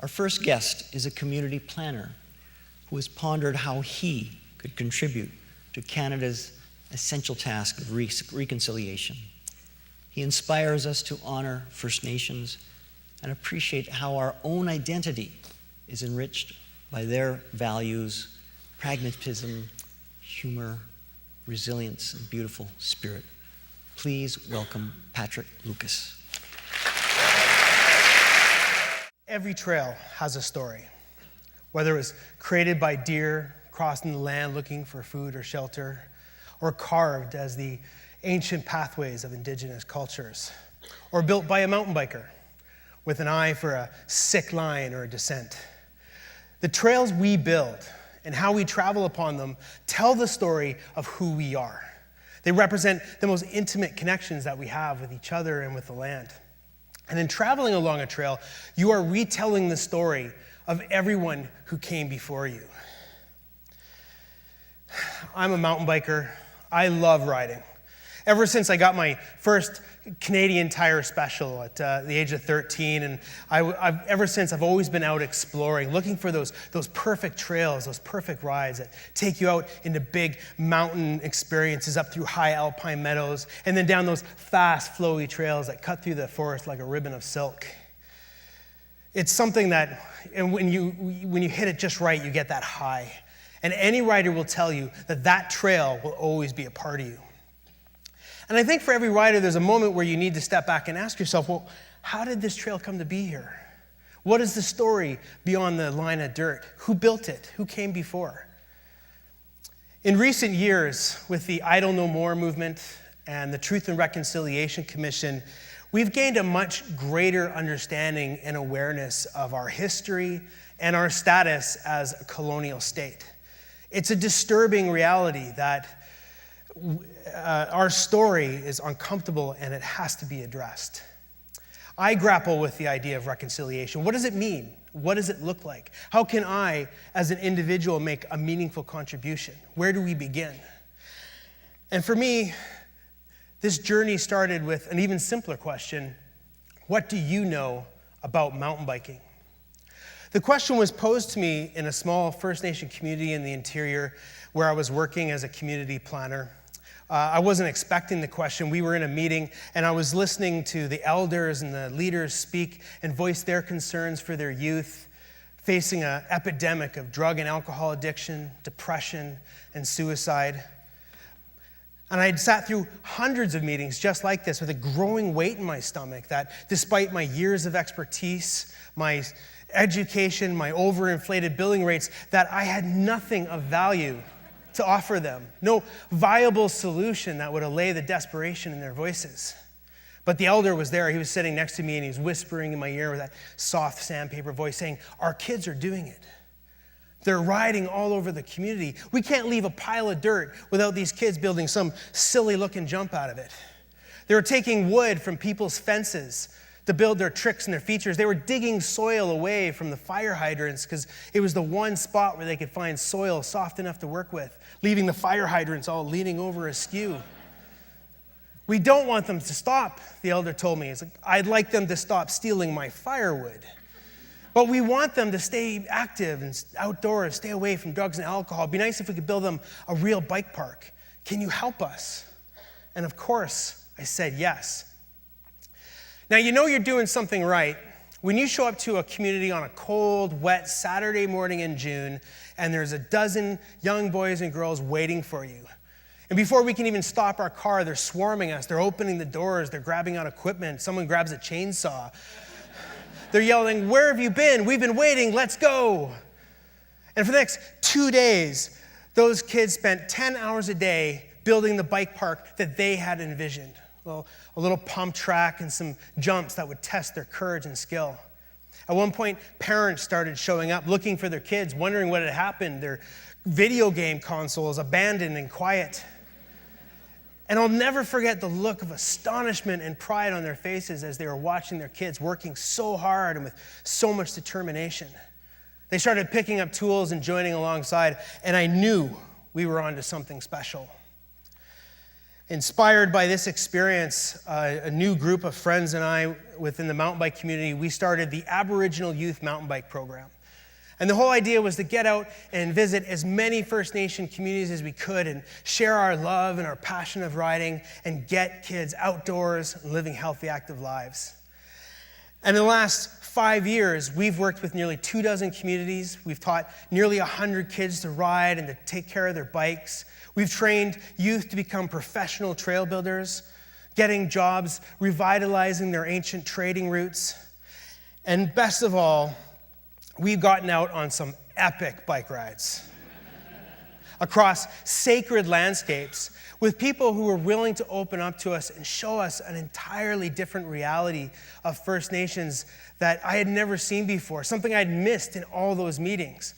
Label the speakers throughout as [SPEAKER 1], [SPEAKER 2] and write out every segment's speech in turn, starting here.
[SPEAKER 1] Our first guest is a community planner who has pondered how he could contribute to Canada's essential task of reconciliation. He inspires us to honor First Nations and appreciate how our own identity is enriched by their values, pragmatism, humor, resilience, and beautiful spirit. Please welcome Patrick Lucas.
[SPEAKER 2] Every trail has a story, whether it was created by deer crossing the land looking for food or shelter, or carved as the ancient pathways of Indigenous cultures, or built by a mountain biker with an eye for a sick line or a descent. The trails we build and how we travel upon them tell the story of who we are. They represent the most intimate connections that we have with each other and with the land. And in traveling along a trail, you are retelling the story of everyone who came before you. I'm a mountain biker. I love riding. Ever since I got my first Canadian Tire Special at the age of 13, and ever since I've always been out exploring, looking for those perfect trails, those perfect rides that take you out into big mountain experiences, up through high alpine meadows, and then down those fast, flowy trails that cut through the forest like a ribbon of silk. It's something that, and when you hit it just right, you get that high. And any rider will tell you that that trail will always be a part of you. And I think for every rider, there's a moment where you need to step back and ask yourself, well, how did this trail come to be here? What is the story beyond the line of dirt? Who built it? Who came before? In recent years, with the Idle No More movement and the Truth and Reconciliation Commission, we've gained a much greater understanding and awareness of our history and our status as a colonial state. It's a disturbing reality that our story is uncomfortable and it has to be addressed. I grapple with the idea of reconciliation. What does it mean? What does it look like? How can I, as an individual, make a meaningful contribution? Where do we begin? And for me, this journey started with an even simpler question. What do you know about mountain biking? The question was posed to me in a small First Nation community in the interior where I was working as a community planner. I wasn't expecting the question. We were in a meeting, and I was listening to the elders and the leaders speak and voice their concerns for their youth, facing an epidemic of drug and alcohol addiction, depression, and suicide. And I had sat through hundreds of meetings just like this with a growing weight in my stomach that despite my years of expertise, my education, my overinflated billing rates, that I had nothing of value to offer them. No viable solution that would allay the desperation in their voices. But the elder was there. He was sitting next to me and he was whispering in my ear with that soft sandpaper voice saying, our kids are doing it. They're riding all over the community. We can't leave a pile of dirt without these kids building some silly looking jump out of it. They were taking wood from people's fences to build their tricks and their features. They were digging soil away from the fire hydrants because it was the one spot where they could find soil soft enough to work with, leaving the fire hydrants all leaning over askew. We don't want them to stop, the elder told me. It's like, I'd like them to stop stealing my firewood. But we want them to stay active and outdoors, stay away from drugs and alcohol. It'd be nice if we could build them a real bike park. Can you help us? And of course, I said yes. Now, you know you're doing something right when you show up to a community on a cold, wet Saturday morning in June, and there's a dozen young boys and girls waiting for you. And before we can even stop our car, they're swarming us. They're opening the doors. They're grabbing out equipment. Someone grabs a chainsaw. They're yelling, where have you been? We've been waiting. Let's go. And for the next 2 days, those kids spent 10 hours a day building the bike park that they had envisioned. Well, a little pump track and some jumps that would test their courage and skill. At one point, parents started showing up looking for their kids, wondering what had happened. Their video game consoles abandoned and quiet. And I'll never forget the look of astonishment and pride on their faces as they were watching their kids working so hard and with so much determination. They started picking up tools and joining alongside, and I knew we were onto something special. Inspired by this experience, a new group of friends and I within the mountain bike community, we started the Aboriginal Youth Mountain Bike Program. And the whole idea was to get out and visit as many First Nation communities as we could and share our love and our passion of riding and get kids outdoors and living healthy, active lives. And in the last 5 years, we've worked with nearly 24 communities. We've taught nearly 100 kids to ride and to take care of their bikes. We've trained youth to become professional trail builders, getting jobs, revitalizing their ancient trading routes. And best of all, we've gotten out on some epic bike rides across sacred landscapes with people who were willing to open up to us and show us an entirely different reality of First Nations that I had never seen before, something I'd missed in all those meetings.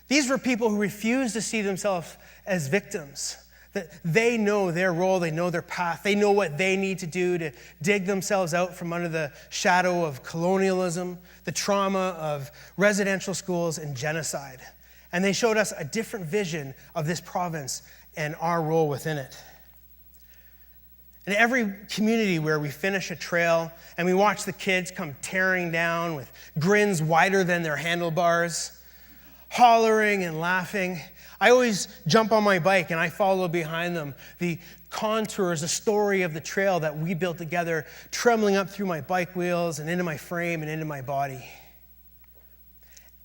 [SPEAKER 2] These were people who refused to see themselves as victims, that they know their role, they know their path, they know what they need to do to dig themselves out from under the shadow of colonialism, the trauma of residential schools, and genocide. And they showed us a different vision of this province and our role within it. In every community where we finish a trail and we watch the kids come tearing down with grins wider than their handlebars, hollering and laughing, I always jump on my bike and I follow behind them, the contours, the story of the trail that we built together, trembling up through my bike wheels and into my frame and into my body.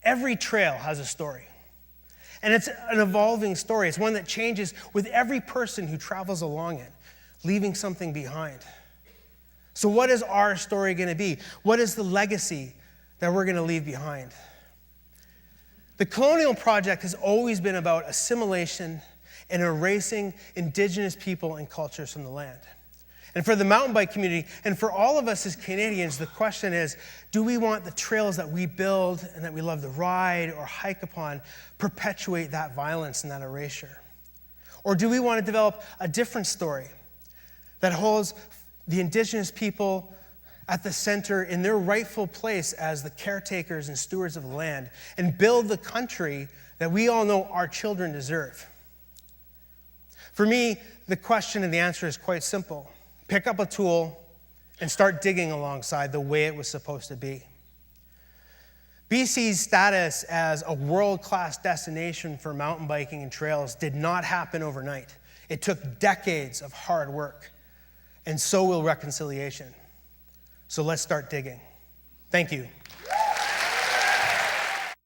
[SPEAKER 2] Every trail has a story. And it's an evolving story. It's one that changes with every person who travels along it, leaving something behind. So what is our story going to be? What is the legacy that we're going to leave behind? The colonial project has always been about assimilation and erasing Indigenous people and cultures from the land. And for the mountain bike community, and for all of us as Canadians, the question is, do we want the trails that we build and that we love to ride or hike upon perpetuate that violence and that erasure? Or do we want to develop a different story that holds the Indigenous people at the center in their rightful place as the caretakers and stewards of the land and build the country that we all know our children deserve? For me, the question and the answer is quite simple. Pick up a tool and start digging alongside the way it was supposed to be. BC's status as a world-class destination for mountain biking and trails did not happen overnight. It took decades of hard work, and so will reconciliation. So let's start digging. Thank you.